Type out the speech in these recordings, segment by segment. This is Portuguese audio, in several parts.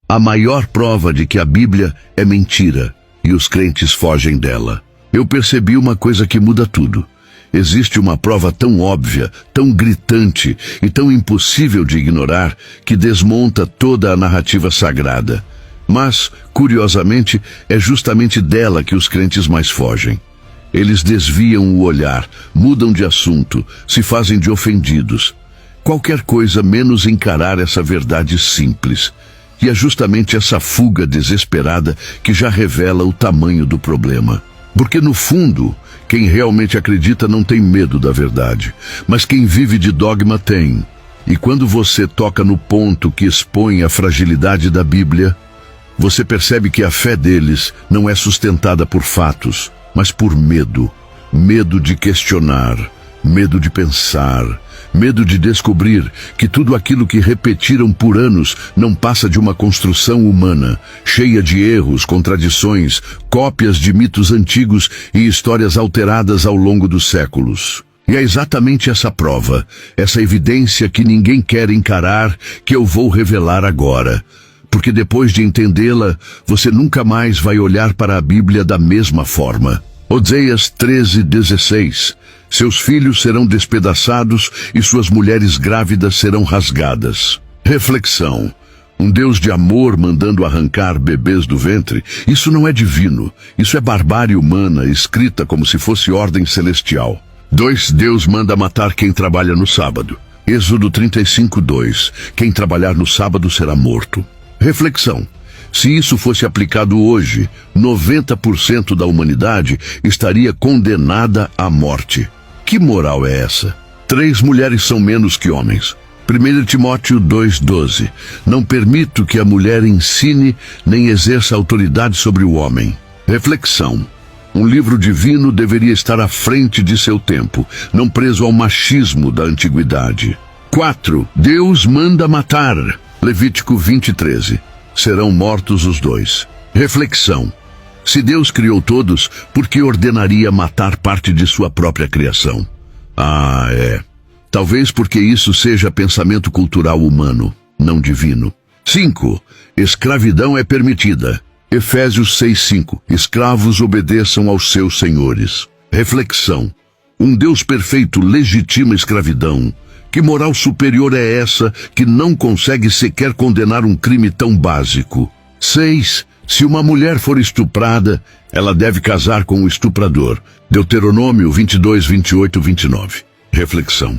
A maior prova de que a Bíblia é mentira e os crentes fogem dela. Eu percebi uma coisa que muda tudo. Existe uma prova tão óbvia, tão gritante e tão impossível de ignorar que desmonta toda a narrativa sagrada. Mas, curiosamente, é justamente dela que os crentes mais fogem. Eles desviam o olhar, mudam de assunto, se fazem de ofendidos. Qualquer coisa menos encarar essa verdade simples. E é justamente essa fuga desesperada que já revela o tamanho do problema. Porque no fundo, quem realmente acredita não tem medo da verdade, mas quem vive de dogma tem. E quando você toca no ponto que expõe a fragilidade da Bíblia, você percebe que a fé deles não é sustentada por fatos, mas por medo. Medo de questionar, medo de pensar, medo de descobrir que tudo aquilo que repetiram por anos não passa de uma construção humana, cheia de erros, contradições, cópias de mitos antigos e histórias alteradas ao longo dos séculos. E é exatamente essa prova, essa evidência que ninguém quer encarar, que eu vou revelar agora. Porque depois de entendê-la, você nunca mais vai olhar para a Bíblia da mesma forma. Oseias 13:16. Seus filhos serão despedaçados e suas mulheres grávidas serão rasgadas. Reflexão. Um Deus de amor mandando arrancar bebês do ventre, isso não é divino. Isso é barbárie humana, escrita como se fosse ordem celestial. 2. Deus manda matar quem trabalha no sábado. Êxodo 35:2. Quem trabalhar no sábado será morto. Reflexão. Se isso fosse aplicado hoje, 90% da humanidade estaria condenada à morte. Que moral é essa? 3 mulheres são menos que homens. 1 Timóteo 2:12. Não permito que a mulher ensine nem exerça autoridade sobre o homem. Reflexão. Um livro divino deveria estar à frente de seu tempo, não preso ao machismo da antiguidade. 4. Deus manda matar. Levítico 20:13. Serão mortos os 2. Reflexão. Se Deus criou todos, por que ordenaria matar parte de sua própria criação? Talvez porque isso seja pensamento cultural humano, não divino. 5. Escravidão é permitida. Efésios 6:5. Escravos obedeçam aos seus senhores. Reflexão. Um Deus perfeito legitima a escravidão. Que moral superior é essa que não consegue sequer condenar um crime tão básico? 6. Se uma mulher for estuprada, ela deve casar com o estuprador. Deuteronômio 22:28-29. Reflexão.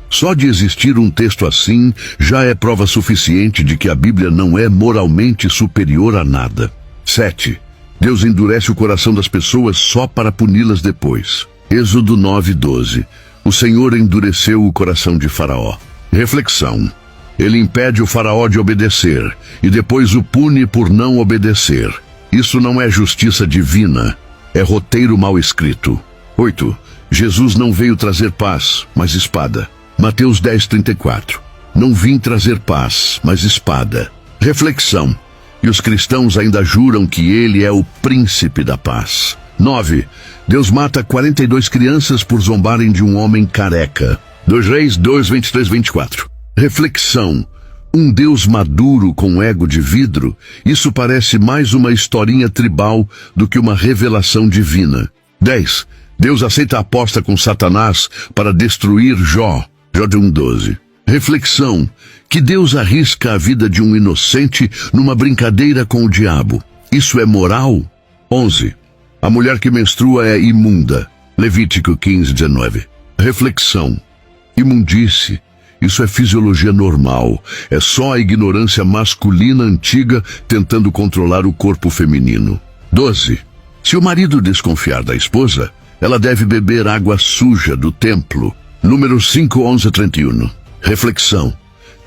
Só de existir um texto assim já é prova suficiente de que a Bíblia não é moralmente superior a nada. 7. Deus endurece o coração das pessoas só para puni-las depois. Êxodo 9:12. O Senhor endureceu o coração de Faraó. Reflexão. Ele impede o Faraó de obedecer e depois o pune por não obedecer. Isso não é justiça divina, é roteiro mal escrito. 8. Jesus não veio trazer paz, mas espada. Mateus 10:34. Não vim trazer paz, mas espada. Reflexão. E os cristãos ainda juram que ele é o príncipe da paz. 9. Deus mata 42 crianças por zombarem de um homem careca. 2 Reis 2:23-24. Reflexão. Um Deus maduro com ego de vidro, isso parece mais uma historinha tribal do que uma revelação divina. 10. Deus aceita a aposta com Satanás para destruir Jó. Jó 1:12. Reflexão. Que Deus arrisca a vida de um inocente numa brincadeira com o diabo. Isso é moral? 11. A mulher que menstrua é imunda. Levítico 15:19. Reflexão. Imundice. Isso é fisiologia normal. É só a ignorância masculina antiga tentando controlar o corpo feminino. 12. Se o marido desconfiar da esposa, ela deve beber água suja do templo. Números 5:11-31. Reflexão.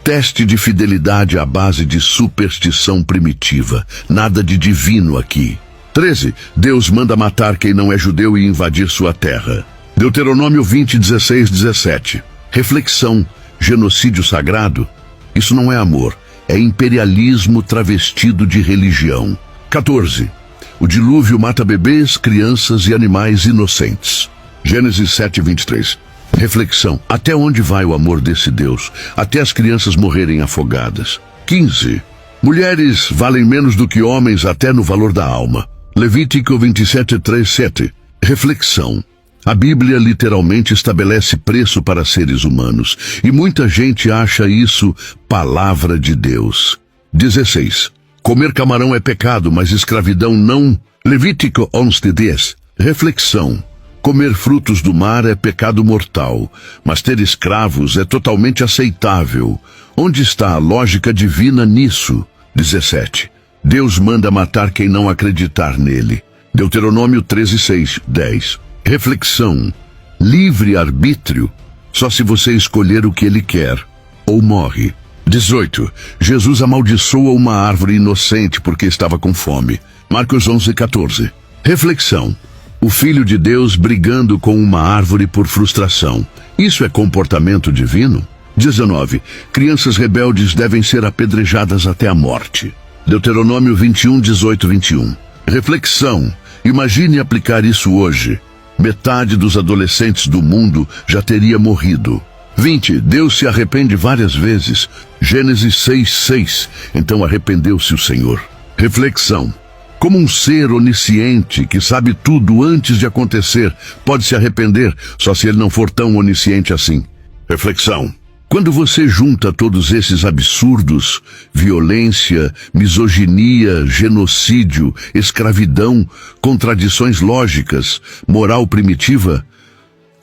Teste de fidelidade à base de superstição primitiva. Nada de divino aqui. 13. Deus manda matar quem não é judeu e invadir sua terra. Deuteronômio 20:16-17. Reflexão. Genocídio sagrado? Isso não é amor, é imperialismo travestido de religião. 14. O dilúvio mata bebês, crianças e animais inocentes. Gênesis 7:23. Reflexão. Até onde vai o amor desse Deus? Até as crianças morrerem afogadas. 15. Mulheres valem menos do que homens até no valor da alma. Levítico 27:3-7. Reflexão. A Bíblia literalmente estabelece preço para seres humanos, e muita gente acha isso palavra de Deus. 16. Comer camarão é pecado, mas escravidão não. Levítico 11:10. Reflexão. Comer frutos do mar é pecado mortal, mas ter escravos é totalmente aceitável. Onde está a lógica divina nisso? 17. Deus manda matar quem não acreditar nele. Deuteronômio 13:6, 10. Reflexão. Livre-arbítrio, só se você escolher o que ele quer, ou morre. 18. Jesus amaldiçoa uma árvore inocente porque estava com fome. Marcos 11:14. Reflexão. O Filho de Deus brigando com uma árvore por frustração. Isso é comportamento divino? 19. Crianças rebeldes devem ser apedrejadas até a morte. Deuteronômio 21:18-21. Reflexão. Imagine aplicar isso hoje. Metade dos adolescentes do mundo já teria morrido. 20. Deus se arrepende várias vezes. Gênesis 6:6. Então arrependeu-se o Senhor. Reflexão. Como um ser onisciente que sabe tudo antes de acontecer pode se arrepender, só se ele não for tão onisciente assim. Reflexão. Quando você junta todos esses absurdos, violência, misoginia, genocídio, escravidão, contradições lógicas, moral primitiva,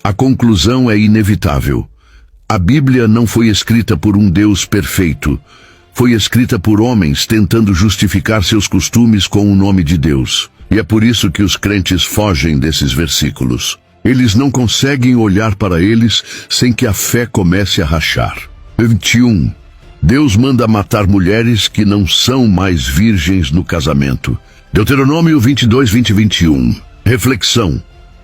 a conclusão é inevitável. A Bíblia não foi escrita por um Deus perfeito. Foi escrita por homens tentando justificar seus costumes com o nome de Deus. E é por isso que os crentes fogem desses versículos. Eles não conseguem olhar para eles sem que a fé comece a rachar. 21. Deus manda matar mulheres que não são mais virgens no casamento. Deuteronômio 22:20-21. Reflexão.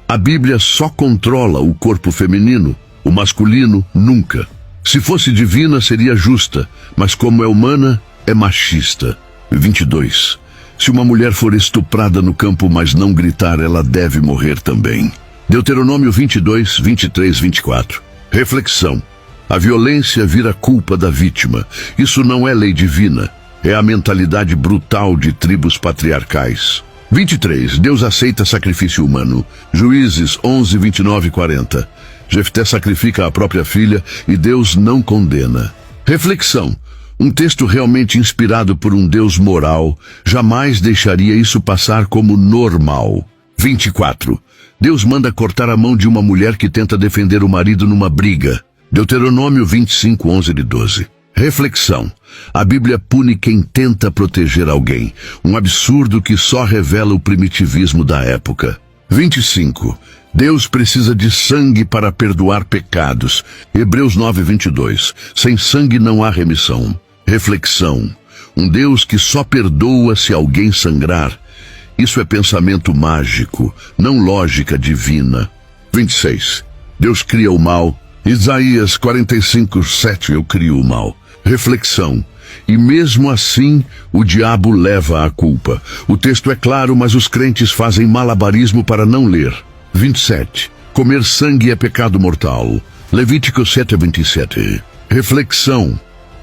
A Bíblia só controla o corpo feminino, o masculino nunca. Se fosse divina, seria justa, mas como é humana, é machista. 22. Se uma mulher for estuprada no campo, mas não gritar, ela deve morrer também. Deuteronômio 22:23-24. Reflexão. A violência vira culpa da vítima. Isso não é lei divina. É a mentalidade brutal de tribos patriarcais. 23. Deus aceita sacrifício humano. Juízes 11:29-40. Jefté sacrifica a própria filha e Deus não condena. Reflexão. Um texto realmente inspirado por um Deus moral jamais deixaria isso passar como normal. 24. Deus manda cortar a mão de uma mulher que tenta defender o marido numa briga. Deuteronômio 25:11-12. Reflexão. A Bíblia pune quem tenta proteger alguém. Um absurdo que só revela o primitivismo da época. 25. Deus precisa de sangue para perdoar pecados. Hebreus 9:22. Sem sangue não há remissão. Reflexão. Um Deus que só perdoa se alguém sangrar. Isso é pensamento mágico, não lógica divina. 26. Deus cria o mal. Isaías 45:7. Eu crio o mal. Reflexão. E mesmo assim, o diabo leva a culpa. O texto é claro, mas os crentes fazem malabarismo para não ler. 27. Comer sangue é pecado mortal. Levítico 7:27. Reflexão.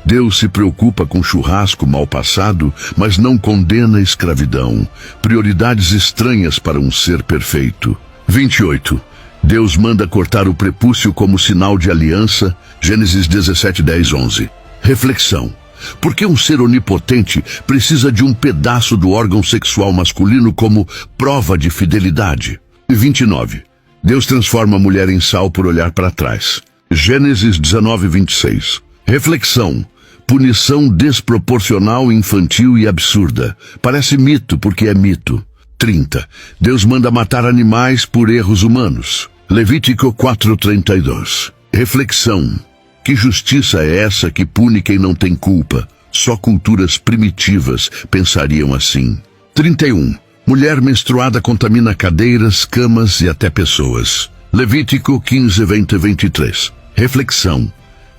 Deus se preocupa com churrasco mal passado, mas não condena a escravidão. Prioridades estranhas para um ser perfeito. 28. Deus manda cortar o prepúcio como sinal de aliança. Gênesis 17:10-11. Reflexão. Por que um ser onipotente precisa de um pedaço do órgão sexual masculino como prova de fidelidade? 29. Deus transforma a mulher em sal por olhar para trás. Gênesis 19:26. Reflexão. Punição desproporcional, infantil e absurda. Parece mito porque é mito. 30. Deus manda matar animais por erros humanos. Levítico 4:32. Reflexão. Que justiça é essa que pune quem não tem culpa? Só culturas primitivas pensariam assim. 31. Mulher menstruada contamina cadeiras, camas e até pessoas. Levítico 15:20-23. Reflexão.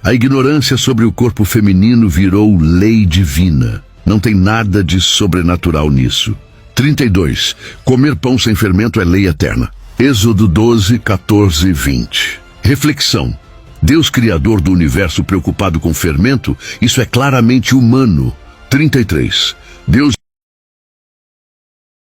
A ignorância sobre o corpo feminino virou lei divina. Não tem nada de sobrenatural nisso. 32. Comer pão sem fermento é lei eterna. Êxodo 12:14-20. Reflexão. Deus criador do universo preocupado com fermento, isso é claramente humano. 33. Deus